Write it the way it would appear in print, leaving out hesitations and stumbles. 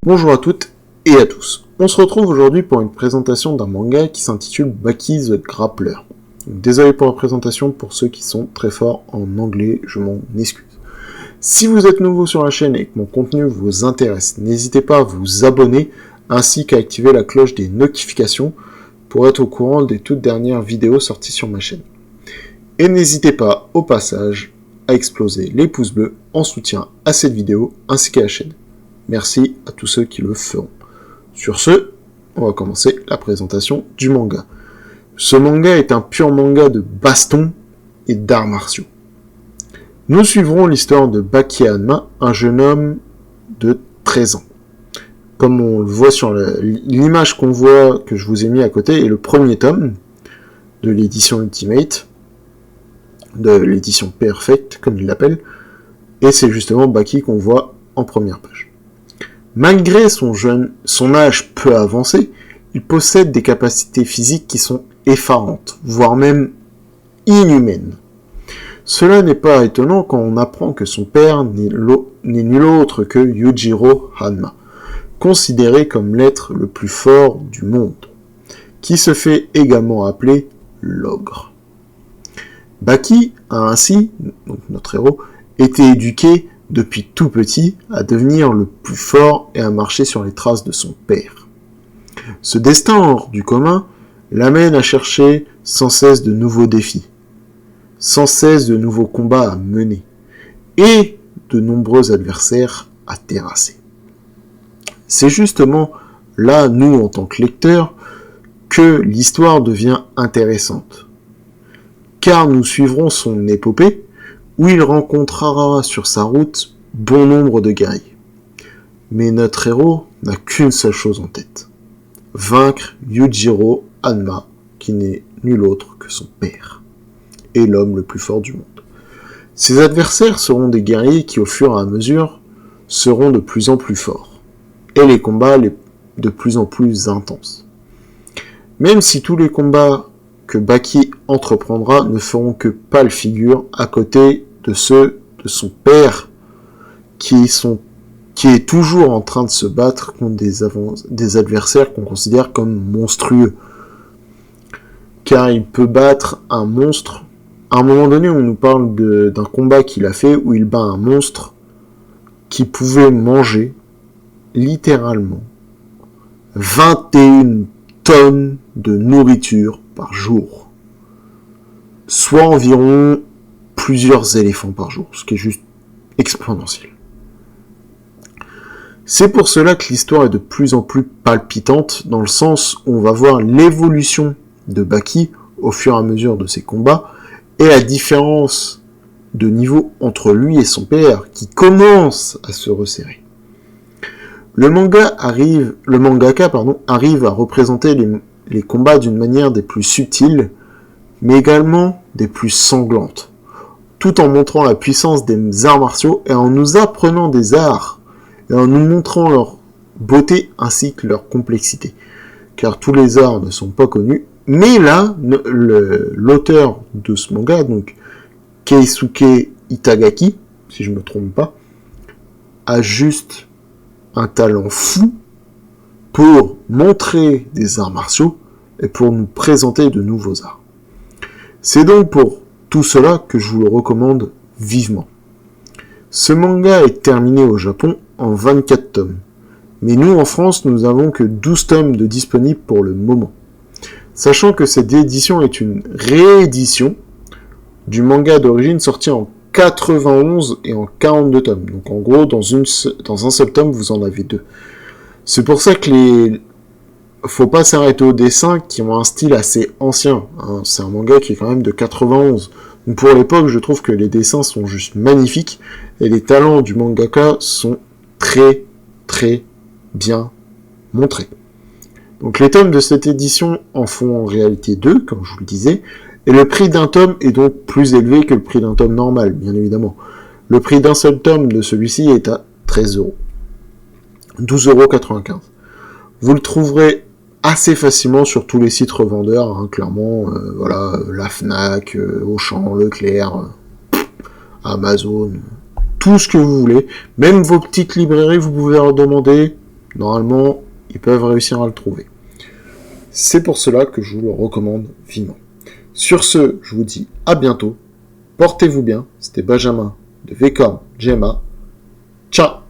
Bonjour à toutes et à tous. On se retrouve aujourd'hui pour une présentation d'un manga qui s'intitule Baki the Grappler. Désolé pour la présentation, pour ceux qui sont très forts en anglais, je m'en excuse. Si vous êtes nouveau sur la chaîne et que mon contenu vous intéresse, n'hésitez pas à vous abonner ainsi qu'à activer la cloche des notifications pour être au courant des toutes dernières vidéos sorties sur ma chaîne. Et n'hésitez pas au passage à exploser les pouces bleus en soutien à cette vidéo ainsi qu'à la chaîne. Merci à tous ceux qui le feront. Sur ce, on va commencer la présentation du manga. Ce manga est un pur manga de baston et d'arts martiaux. Nous suivrons l'histoire de Baki Hanma, un jeune homme de 13 ans. Comme on le voit sur l'image qu'on voit, que je vous ai mis à côté, est le premier tome de l'édition Ultimate, de l'édition Perfect, comme il l'appelle, et c'est justement Baki qu'on voit en première page. Malgré son âge peu avancé, il possède des capacités physiques qui sont effarantes, voire même inhumaines. Cela n'est pas étonnant quand on apprend que son père n'est nul autre que Yujiro Hanma, considéré comme l'être le plus fort du monde, qui se fait également appeler l'ogre. Baki a ainsi, donc notre héros, été éduqué depuis tout petit à devenir le plus fort et à marcher sur les traces de son père. Ce destin hors du commun l'amène à chercher sans cesse de nouveaux défis, sans cesse de nouveaux combats à mener, et de nombreux adversaires à terrasser. C'est justement là, nous, en tant que lecteurs, que l'histoire devient intéressante. Car nous suivrons son épopée, où il rencontrera sur sa route bon nombre de guerriers. Mais notre héros n'a qu'une seule chose en tête. Vaincre Yujiro Hanma, qui n'est nul autre que son père, et l'homme le plus fort du monde. Ses adversaires seront des guerriers qui, au fur et à mesure, seront de plus en plus forts, et les combats de plus en plus intenses. Même si tous les combats que Baki entreprendra ne feront que pâle figure à côté de ceux de son père qui est toujours en train de se battre contre des adversaires qu'on considère comme monstrueux. Car il peut battre un monstre. À un moment donné, on nous parle d'un combat qu'il a fait où il bat un monstre qui pouvait manger littéralement 21 tonnes de nourriture par jour, soit environ plusieurs éléphants par jour, ce qui est juste exponentiel. C'est pour cela que l'histoire est de plus en plus palpitante, dans le sens où on va voir l'évolution de Baki au fur et à mesure de ses combats, et la différence de niveau entre lui et son père, qui commence à se resserrer. Le mangaka arrive à représenter les combats d'une manière des plus subtiles, mais également des plus sanglantes, tout en montrant la puissance des arts martiaux et en nous apprenant des arts, et en nous montrant leur beauté ainsi que leur complexité. Car tous les arts ne sont pas connus, mais là, l'auteur de ce manga, donc Keisuke Itagaki, si je ne me trompe pas, a juste un talent fou pour montrer des arts martiaux et pour nous présenter de nouveaux arts. C'est donc pour tout cela que je vous le recommande vivement. Ce manga est terminé au Japon en 24 tomes, mais nous en France nous avons que 12 tomes de disponibles pour le moment. Sachant que cette édition est une réédition du manga d'origine sorti en 91 et en 42 tomes. Donc en gros, dans un seul tome, vous en avez deux. C'est pour ça que faut pas s'arrêter aux dessins qui ont un style assez ancien. Hein. C'est un manga qui est quand même de 91. Donc pour l'époque, je trouve que les dessins sont juste magnifiques et les talents du mangaka sont très très bien montrés. Donc les tomes de cette édition en font en réalité 2, comme je vous le disais, et le prix d'un tome est donc plus élevé que le prix d'un tome normal, bien évidemment. Le prix d'un seul tome de celui-ci est à 13 €. 12,95 €. Vous le trouverez assez facilement sur tous les sites revendeurs, hein, clairement, la Fnac, Auchan, Leclerc, Amazon, tout ce que vous voulez. Même vos petites librairies, vous pouvez leur demander, Normalement, ils peuvent réussir à le trouver. C'est pour cela que je vous le recommande vivement. Sur ce, je vous dis à bientôt. Portez-vous bien. C'était Benjamin de Vcorn Gemma. Ciao!